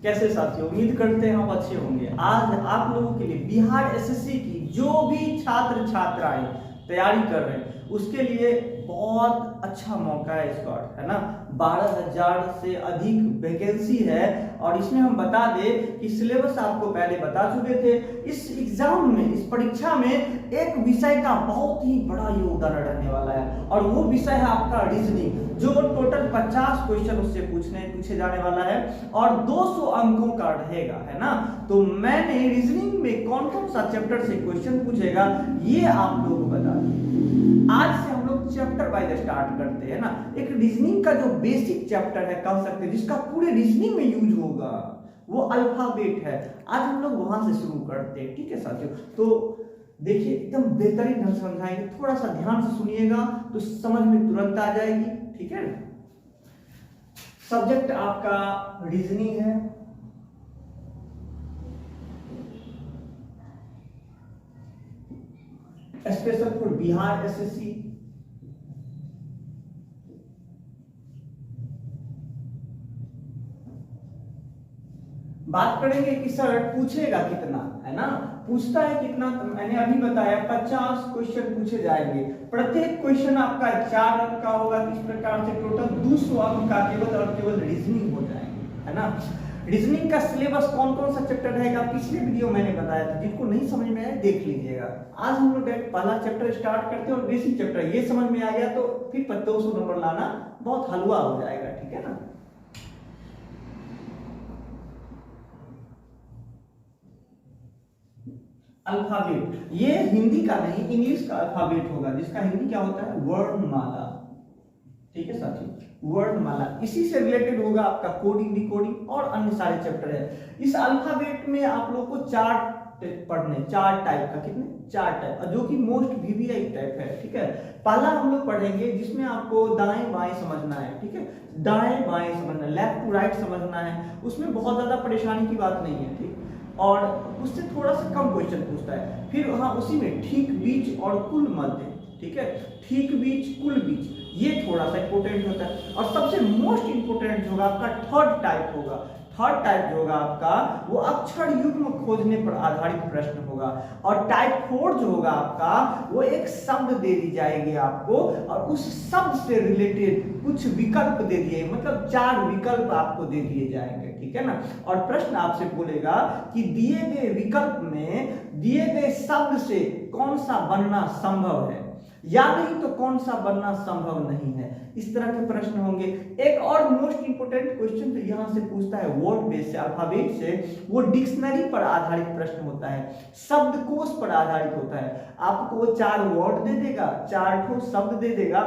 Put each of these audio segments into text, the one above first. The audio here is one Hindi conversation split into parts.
कैसे साथियों, उम्मीद करते हैं आप अच्छे होंगे। आज आप लोगों के लिए बिहार एसएससी की जो भी छात्र छात्राएं तैयारी कर रहे हैं उसके लिए बहुत अच्छा मौका है इस बार, है ना। 12,000 से अधिक वैकेंसी है और इसमें हम बता दें कि सिलेबस आपको पहले बता चुके थे। इस एग्जाम में, इस परीक्षा में एक विषय का बहुत ही बड़ा योगदान रहने वाला है और वो विषय है आपका रीजनिंग, जो टोटल 50 क्वेश्चन उससे पूछे जाने वाला है और 200 अंकों का रहेगा, है ना। तो मैंने रीजनिंग में कौन कौन सा चैप्टर से क्वेश्चन पूछेगा ये आप लोगों को बता दूं। आज से हम लोग चैप्टर वाइज स्टार्ट करते हैं ना। एक रीजनिंग का जो बेसिक चैप्टर है कह सकते हैं, जिसका पूरे रीजनिंग में यूज होगा, वो अल्फाबेट है। आज हम लोग वहां से शुरू करते हैं, ठीक है साथियों। तो देखिए एकदम बेहतरीन ढंग से समझाएंगे, थोड़ा सा ध्यान से सुनिएगा तो समझ में तुरंत आ जाएगी, ठीक है। सब्जेक्ट आपका रीजनिंग है। Special for Bihar SSC. बात करेंगे कि सर पूछेगा कितना, है ना। पूछता है कितना, तो मैंने अभी बताया 50 क्वेश्चन पूछे जाएंगे। प्रत्येक क्वेश्चन आपका 4 अंक का होगा। इस प्रकार से टोटल 200 अंक का केवल और केवल रीजनिंग हो जाएंगे, है ना। रीजनिंग का सिलेबस कौन कौन सा चैप्टर रहेगा पिछले वीडियो मैंने बताया था, जिनको नहीं समझ में आया देख लीजिएगा। आज हम लोग पहला चैप्टर स्टार्ट करते हैं और बेसिक चैप्टर ये समझ में आ गया तो फिर 200 नंबर लाना बहुत हलवा हो जाएगा, ठीक है ना। अल्फाबेट, ये हिंदी का नहीं इंग्लिश का अल्फाबेट होगा, जिसका हिंदी क्या होता है, वर्णमाला, ठीक है साथियों, वर्णमाला। इसी से रिलेटेड होगा आपका कोडिंग, डिकोडिंग और अन्य सारे चैप्टर है। इस अल्फाबेट में आप लोग को 4 पढ़ने, 4 टाइप का, कितने 4 टाइप, जो कि मोस्ट वीवीआई टाइप है, ठीक है। पहला हम लोग पढ़ेंगे जिसमें आपको दाएं बाएं समझना है, ठीक है। दाएं बाएं समझना है, लेफ्ट टू राइट समझना है। उसमें बहुत ज्यादा परेशानी की बात नहीं है, ठीक। और उससे थोड़ा सा कम क्वेश्चन पूछता है। फिर हाँ उसी में ठीक बीच और कुल मध्य, ठीक है। ठीक बीच कुल बीच ये थोड़ा सा इंपोर्टेंट होता है। और सबसे मोस्ट इंपोर्टेंट जो होगा आपका थर्ड टाइप होगा। थर्ड टाइप जो होगा आपका वो अक्षर युग्म खोजने पर आधारित प्रश्न होगा। और टाइप 4 जो होगा आपका वो एक शब्द दे दी जाएगी आपको और उस शब्द से रिलेटेड कुछ विकल्प दे दिए, मतलब 4 विकल्प आपको दे दिए जाएंगे, ठीक है ना। और प्रश्न आपसे बोलेगा कि दिए गए विकल्प में दिए गए शब्द से कौन सा बनना संभव है या नहीं तो कौन सा बनना संभव नहीं है। इस तरह के प्रश्न होंगे। एक और मोस्ट इंपोर्टेंट क्वेश्चन तो यहां से पूछता है वर्ड बेस से, अल्फाबेट से। वो डिक्शनरी पर आधारित प्रश्न होता है, शब्दकोश पर आधारित होता है। आपको वो 4 वर्ड दे देगा, 4 शब्द दे देगा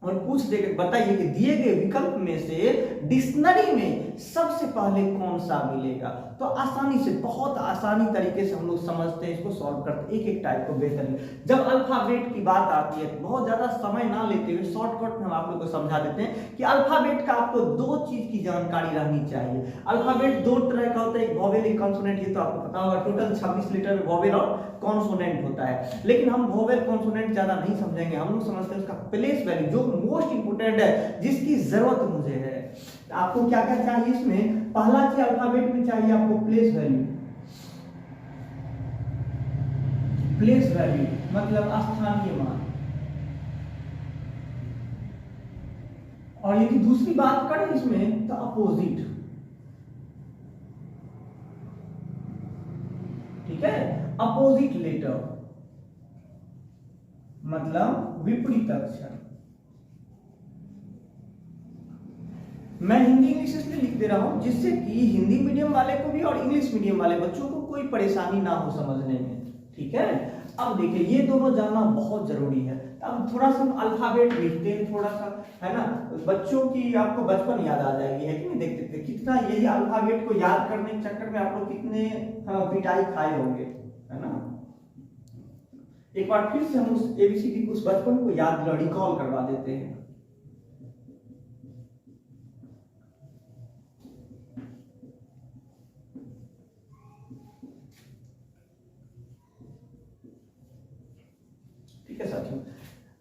और पूछ देगा बताइए कि दिए गए विकल्प में से डिक्शनरी में सबसे पहले कौन सा मिलेगा। तो आसानी से, बहुत आसानी तरीके से हम लोग समझते हैं, इसको सॉल्व करते हैं एक एक टाइप को बेहतरीन। जब अल्फाबेट की बात आती है बहुत ज्यादा समय ना लेते हुए शॉर्टकट में हम आप लोग को समझा देते हैं कि अल्फाबेट का आपको 2 चीज की जानकारी रहनी चाहिए। अल्फाबेट 2 तरह का होता है, एक वोवेल एक कॉन्सोनेंट, ये तो आपको पता होगा। टोटल 26 लीटर में वोवेल और कॉन्सोनेंट होता है, लेकिन हम वोवेल कॉन्सोनेंट ज्यादा नहीं समझेंगे। हम लोग समझते हैं उसका प्लेस वैल्यू जो मोस्ट इंपोर्टेंट है, जिसकी जरूरत मुझे है। आपको क्या क्या चाहिए इसमें, पहला चीज अल्फाबेट में चाहिए आपको प्लेस वैल्यू। प्लेस वैल्यू मतलब स्थानीय मान। और यदि दूसरी बात करें इसमें तो अपोजिट, ठीक है। अपोजिट लेटर मतलब विपरीत अक्षर। मैं हिंदी इंग्लिश इसलिए लिख दे रहा हूं जिससे कि हिंदी मीडियम वाले को भी और इंग्लिश मीडियम वाले बच्चों को कोई परेशानी ना हो समझने में, ठीक है। अब देखिए ये दोनों जानना बहुत जरूरी है। अब थोड़ा सा हम अल्फाबेट लिखते हैं, थोड़ा सा, है ना। बच्चों की आपको बचपन याद आ जाएगी, है कि नहीं। देखते थे कितना यही अल्फाबेट को याद करने के चक्कर में आप लोग कितने पिटाई खाए होंगे, है ना। एक बार फिर से हम उस एबीसीडी को, उस बचपन को याद रिकॉल करवा देते हैं।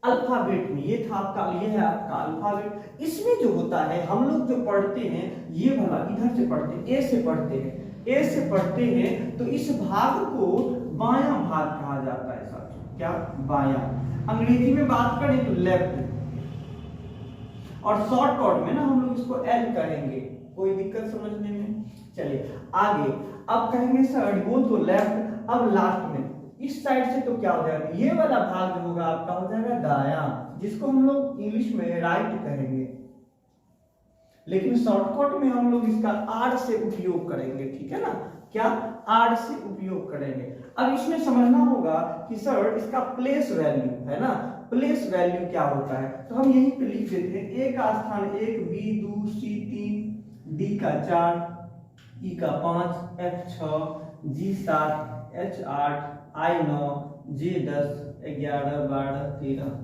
अल्फाबेट में, ये था आपका, ये है आपका अल्फाबेट। इसमें जो होता है, हम लोग जो पढ़ते हैं ये वाला, इधर से पढ़ते हैं, ए से पढ़ते हैं, ए से पढ़ते हैं, तो इस भाग को बायां भाग कहा जाता है साथियों। क्या? बायां। अंग्रेजी में बात करें तो लेफ्ट, और शॉर्टकट में ना हम लोग इसको एल कहेंगे। कोई दिक्कत समझने में? चलिए आगे। अब कहेंगे सर वो तो लेफ्ट, अब लास्ट में इस साइड से तो क्या हो जाएगा, ये वाला भाग जो होगा आपका हो जाएगा दायां, जिसको हम लोग इंग्लिश में राइट कहेंगे, लेकिन शॉर्टकट में हम लोग इसका आर से उपयोग करेंगे। ठीक है ना? क्या? आर से उपयोग करेंगे। अब इसमें समझना होगा कि सर इसका प्लेस वैल्यू है ना, प्लेस वैल्यू क्या होता है, तो हम यहीं पे लिख देते हैं। ए का स्थान 1, बी 2, सी 3, डी का 4, ई का 5, एफ 6, जी 7, एच 8, आई 9, जे 10, 11, 12, 13।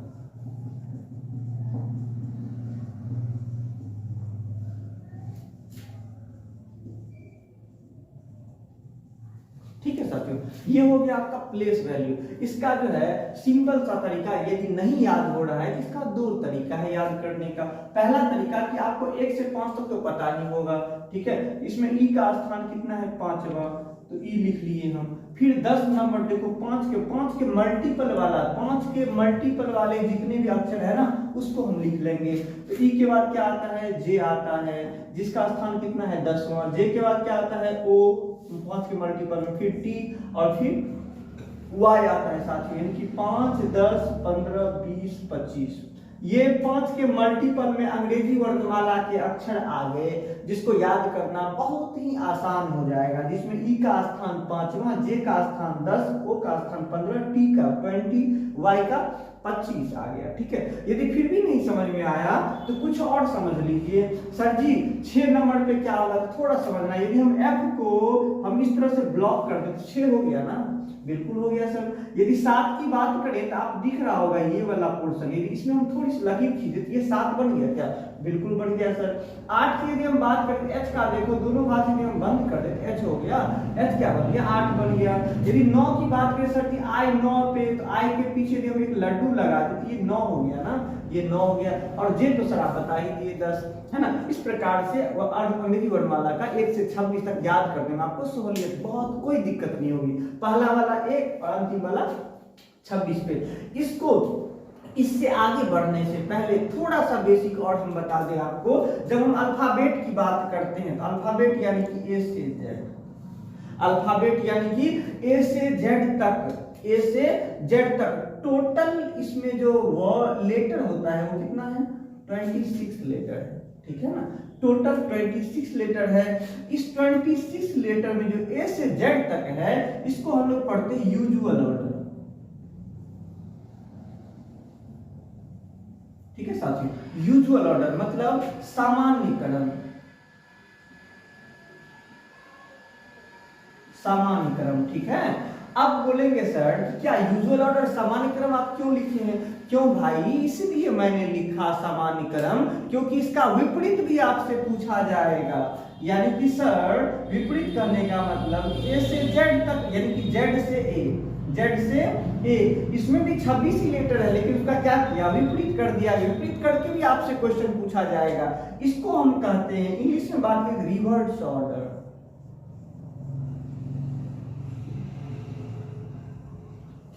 ठीक है साथियों, ये हो गया आपका प्लेस वैल्यू। इसका जो है सिंपल सा तरीका, यदि नहीं याद हो रहा है, इसका दो तरीका है याद करने का। पहला तरीका कि आपको 1 से 5 तक तो पता ही होगा, ठीक है। इसमें ई का स्थान कितना है? 5वां, तो ई लिख लिए हम। फिर 10 नंबर देखो, 5 के मल्टीपल वाला, 5 के मल्टीपल वाले जितने भी अक्षर है ना उसको हम लिख लेंगे। तो ई के बाद क्या आता है? जे आता है, जिसका स्थान कितना है? 10वां। जे के बाद क्या आता है? ओ, 5 के मल्टीपल में, फिर टी, और फिर वाई आता है साथियों, यानी कि 5, 10, 15, 20, 25। ये 5 के मल्टीपल में अंग्रेजी वर्णमाला के अक्षर आ गए, जिसको याद करना बहुत ही आसान हो जाएगा। जिसमें ई का स्थान 5वां, जे का स्थान 10, ओ का स्थान 15, टी का 20, वाई का 25 आ गया। ठीक है। यदि फिर भी नहीं समझ में आया तो कुछ और समझ लीजिए। सर जी 6 नंबर पे क्या होगा, थोड़ा समझना। यदि हम एफ को हम इस तरह से ब्लॉक कर दें तो 6 हो गया ना, बिल्कुल हो गया सर। यदि 7 की बात करें तो आप दिख रहा होगा ये वाला पोर्शन, यदि इसमें हम थोड़ी सी लकीर खींचे तो ये 7 बन गया क्या? बिल्कुल बन गया सर। 8 की यदि हम बात करें, एच का देखो, दोनों भाग यदि हम बंद कर दें एच हो गया, एच क्या बन गया? 8 बन गया। यदि 9 की बात करें सर कि आई 9 पे, तो आई के पीछे यदि हम एक लड्डू लगा दें तो ये 9 हो गया ना, ये 9 हो गया। और जे तो सर आप बता ही दिए 10, है ना। इस प्रकार से अंग्रेजी वर्णमाला का 1 से 26 तक याद करने में आपको सहूलियत, बहुत कोई दिक्कत नहीं होगी। पहला वाला 1 और अंतिम वाला 26 पे। इसको इससे आगे बढ़ने से पहले थोड़ा सा बेसिक और हम बता दें आपको। जब हम अल्फाबेट की बात करते हैं तो अल्फाबेट यानी कि ए से जेड, अल्फाबेट यानी कि ए से जेड तक, ए से जेड तक टोटल इसमें जो लेटर होता है वो कितना है? 26 लेटर है। ठीक है ना, टोटल 26 लेटर है। इस 26 लेटर में जो ए से जेड तक है इसको हम लोग पढ़ते हैं यूजुअल ऑर्डर। ठीक है साथियों, यूजुअल ऑर्डर मतलब सामान्य क्रम, सामान्य क्रम। ठीक है। अब बोलेंगे सर क्या यूजुअल ऑर्डर सामान्य क्रम आप क्यों लिखे हैं? क्यों भाई? इसलिए मैंने लिखा सामान्य क्रम क्योंकि इसका विपरीत भी आपसे पूछा जाएगा। यानी कि सर विपरीत करने का मतलब ए से जेड तक, यानी कि जेड से ए, जेड से ए, इसमें भी 26 ही लेटर है, लेकिन उसका क्या किया? विपरीत कर दिया। विपरीत करके भी आपसे क्वेश्चन पूछा जाएगा। इसको हम कहते हैं, इंग्लिश में बात करें, रिवर्स ऑर्डर।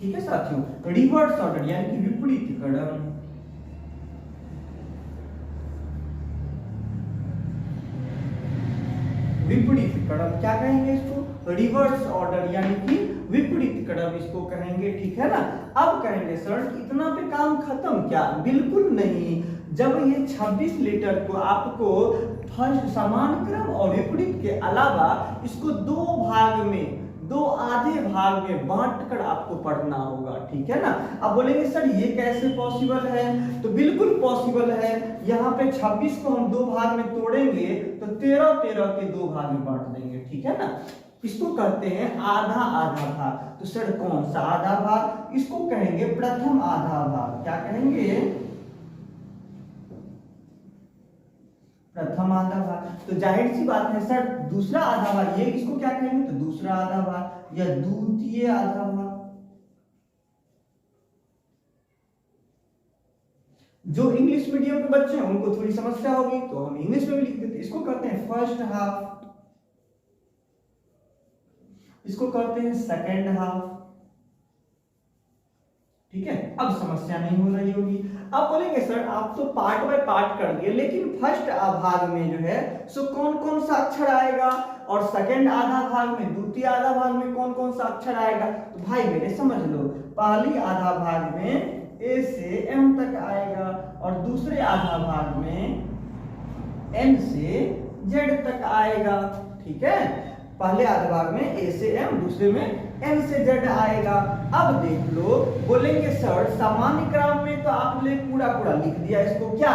ठीक है साथियों, रिवर्स ऑर्डर यानी कि विपरीत क्रम। विपरीत क्रम क्या कहेंगे इसको? रिवर्स ऑर्डर यानी कि विपरीत क्रम इसको कहेंगे। ठीक है ना। अब कहेंगे सर इतना पे काम खत्म क्या? बिल्कुल नहीं। जब ये 26 लेटर को आपको फर्स्ट समान क्रम और विपरीत के अलावा इसको दो भाग में, दो आधे भाग में बांटकर आपको पढ़ना होगा। ठीक है ना। अब बोलेंगे सर ये कैसे पॉसिबल है? तो बिल्कुल पॉसिबल है। यहाँ पे 26 को हम दो भाग में तोड़ेंगे तो 13 के दो भाग में बांट देंगे। ठीक है ना। इसको कहते हैं आधा आधा भाग। तो सर कौन सा आधा भाग? इसको कहेंगे प्रथम आधा भाग। क्या कहेंगे? प्रथम आधा भाग। तो जाहिर सी बात है सर दूसरा आधा भाग, ये इसको क्या कहेंगे? तो दूसरा आधा भाग या द्वितीय आधा भाग। जो इंग्लिश मीडियम के बच्चे हैं उनको थोड़ी समस्या होगी तो हम इंग्लिश में भी लिख देते हैं। इसको कहते हैं फर्स्ट हाफ, इसको कहते हैं सेकेंड हाफ। ठीक है, अब समस्या नहीं हो रही होगी। अब बोलेंगे सर आप तो पार्ट बाय पार्ट कर दिए, लेकिन फर्स्ट भाग में जो है सो कौन कौन सा अक्षर आएगा और सेकंड आधा भाग में, द्वितीय आधा भाग में कौन कौन सा अक्षर आएगा। तो भाई मेरे समझ लो, पहली आधा भाग में ए से एम तक आएगा और दूसरे आधा भाग में एन से जेड तक आएगा। ठीक है, पहले आधे भाग में ए से एम, दूसरे में एन से जेड आएगा। अब देख लो, बोलेंगे सर सामान्य क्रम में तो आपने पूरा पूरा लिख दिया इसको, क्या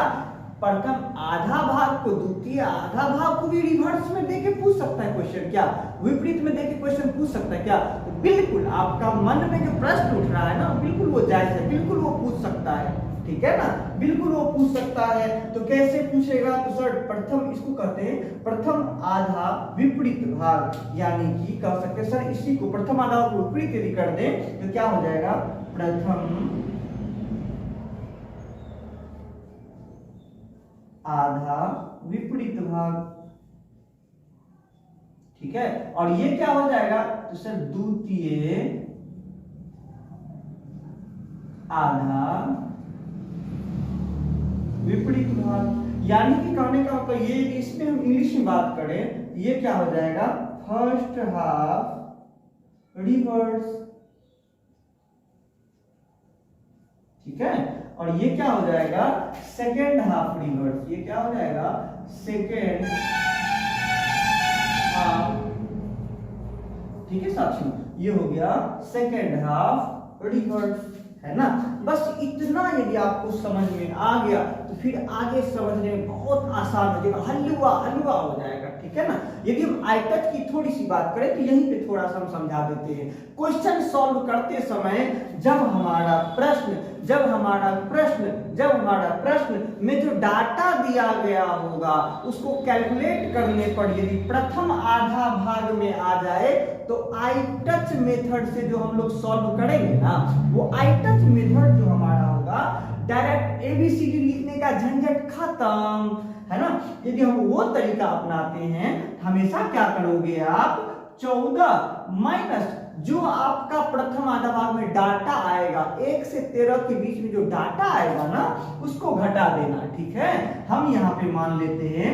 प्रथम आधा भाग को द्वितीय आधा भाग को भी रिवर्स में देके पूछ सकता है क्वेश्चन, क्या विपरीत में देके क्वेश्चन पूछ सकता है क्या। तो बिल्कुल आपका मन में जो प्रश्न उठ रहा है ना, बिल्कुल वो जायज है, बिल्कुल वो पूछ सकता है। ठीक है ना, बिल्कुल वो पूछ सकता है। तो कैसे पूछेगा, तो सर प्रथम, इसको कहते हैं प्रथम आधा विपरीत भाग, यानी कि कह सकते हैं सर इसी को प्रथम आधा को विपरीत यदि कर दें तो क्या हो जाएगा, प्रथम आधा विपरीत भाग। ठीक है, और ये क्या हो जाएगा, तो सर द्वितीय आधा विपरीत भाग। यानी कि कहने का मतलब ये, इसमें हम इंग्लिश में बात करें, ये क्या हो जाएगा, फर्स्ट हाफ रिवर्स। ठीक है, और ये क्या हो जाएगा, सेकेंड हाफ रिवर्स। ये क्या हो जाएगा, सेकेंड हाफ। ठीक है साथियों, ये हो गया सेकेंड हाफ रिवर्स, है ना। बस इतना यदि आपको समझ में आ गया तो फिर आगे समझने में बहुत आसान हो जाएगा, हलवा हलवा हो जाएगा। ठीक है ना, यदि हम आई टच की थोड़ी सी बात करें तो यहीं पे थोड़ा सा हम समझा देते हैं। क्वेश्चन सॉल्व करते समय जब हमारा प्रश्न में जो डाटा दिया गया होगा उसको कैलकुलेट करने पर यदि प्रथम आधा भाग में आ जाए तो आई टच मेथड से जो हम लोग सॉल्व करेंगे ना, वो आई टच मेथड जो हमारा होगा, डायरेक्ट एबीसीडी लिखने का झंझट खत्म, है ना। यदि हम वो तरीका अपनाते हैं, हमेशा क्या करोगे आप, 14 माइनस जो आपका प्रथम आधा भाग में डाटा आएगा, 1 से 13 के बीच में जो डाटा आएगा ना, उसको घटा देना। ठीक है, हम यहाँ पे मान लेते हैं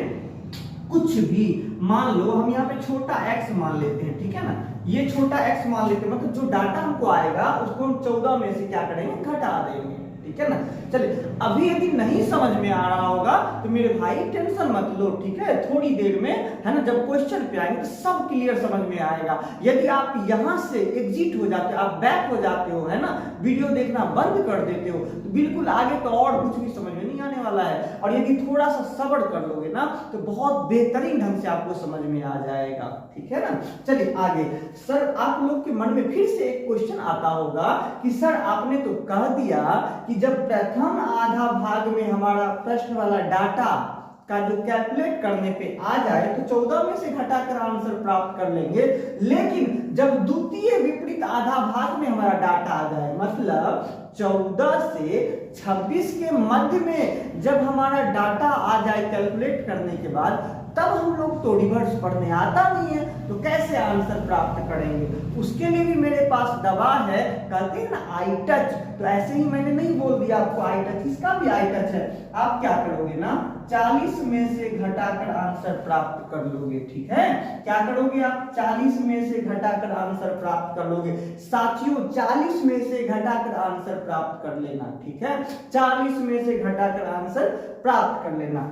कुछ भी, मान लो हम यहाँ पे छोटा x मान लेते हैं। ठीक है ना, ये छोटा x मान लेते हैं, मतलब जो डाटा हमको आएगा उसको हम 14 में से क्या करेंगे, घटा देंगे। ठीक है ना, चलिए अभी यदि नहीं समझ में आ रहा होगा तो मेरे भाई टेंशन मत लो। ठीक है, थोड़ी देर में, है ना, जब क्वेश्चन पे आएंगे तो सब क्लियर समझ में आएगा। यदि आप यहां से एग्जिट हो जाते हो, आप बैक हो जाते हो, है ना, वीडियो देखना बंद कर देते हो, तो बिल्कुल आगे तो और कुछ भी समझ में नहीं आने वाला है। और यदि थोड़ा सा सब्र कर लोगे ना तो बहुत बेहतरीन ढंग से आपको समझ में आ जाएगा। ठीक है ना, चलिए आगे। सर आप लोग के मन में फिर से एक क्वेश्चन आता होगा कि सर आपने तो कह दिया कि जब प्रथम आधा भाग में हमारा प्रश्न वाला डाटा का जो कैलकुलेट करने पे आ जाए तो 14 में से घटाकर आंसर प्राप्त कर लेंगे, लेकिन जब द्वितीय विपरीत आधा भाग में हमारा डाटा आ जाए, मतलब 14 से 26 के मध्य में जब हमारा डाटा आ जाए कैलकुलेट करने के बाद, तब हम लोग तो रिवर्स पढ़ने आता नहीं है, तो कैसे आंसर प्राप्त करेंगे। उसके लिए भी मेरे पास दवा है, कहते हैं ना आई टच। तो ऐसे ही मैंने नहीं बोल दिया आपको आई टच, इसका भी आई टच है। आप क्या करोगे ना, 40 में से घटाकर आंसर प्राप्त कर लोगे। ठीक है, क्या करोगे आप, 40 में से घटाकर आंसर प्राप्त कर लोगे। साथियों 40 में से घटाकर आंसर प्राप्त कर लेना। ठीक है, 40 में से घटाकर आंसर प्राप्त कर लेना।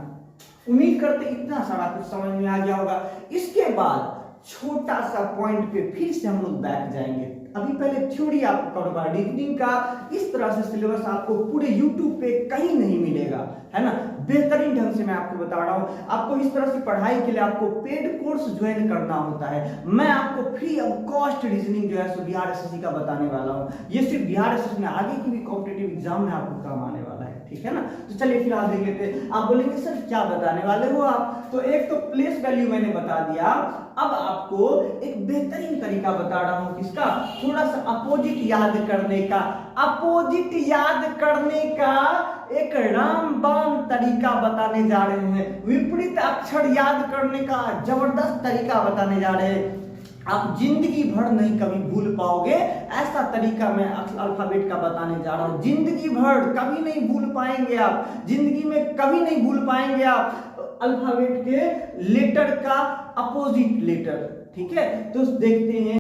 उम्मीद करते इतना सारा कुछ समझ में आ गया होगा। इसके बाद छोटा सा पॉइंट पे फिर से हम लोग बैठ जाएंगे। अभी पहले थ्योरी आपको करूंगा, रीजनिंग का इस तरह से सिलेबस आपको पूरे YouTube पे कहीं नहीं मिलेगा, है ना। बेहतरीन ढंग से मैं आपको बता रहा हूँ। आपको इस तरह से पढ़ाई के लिए आपको पेड कोर्स ज्वाइन करना होता है। मैं आपको फ्री ऑफ कॉस्ट रीजनिंग जो है सो बिहार एसएससी का बताने वाला हूँ। ये सिर्फ बिहार एसएससी में, आगे की भी कॉम्पिटिटिव एग्जाम में आपको काम आने वाला है। ठीक है ना। तो चलिए फिर आप देख लेते हैं। आप बोलेंगे सर क्या बताने वाले हो आप, तो एक तो प्लेस वैल्यू मैंने बता दिया। अब आपको एक बेहतरीन तरीका बता रहा हूं, किसका, थोड़ा सा अपोजिट याद करने का। अपोजिट याद करने का एक रामबाण तरीका बताने जा रहे हैं, विपरीत अक्षर याद करने का जबरदस्त तरीका बताने जा रहे हैं। आप जिंदगी भर नहीं कभी भूल पाओगे, ऐसा तरीका मैं अल्फाबेट का बताने जा रहा हूं। जिंदगी भर कभी नहीं भूल पाएंगे आप, जिंदगी में कभी नहीं भूल पाएंगे आप अल्फाबेट के लेटर का अपोजिट लेटर। ठीक है, तो देखते हैं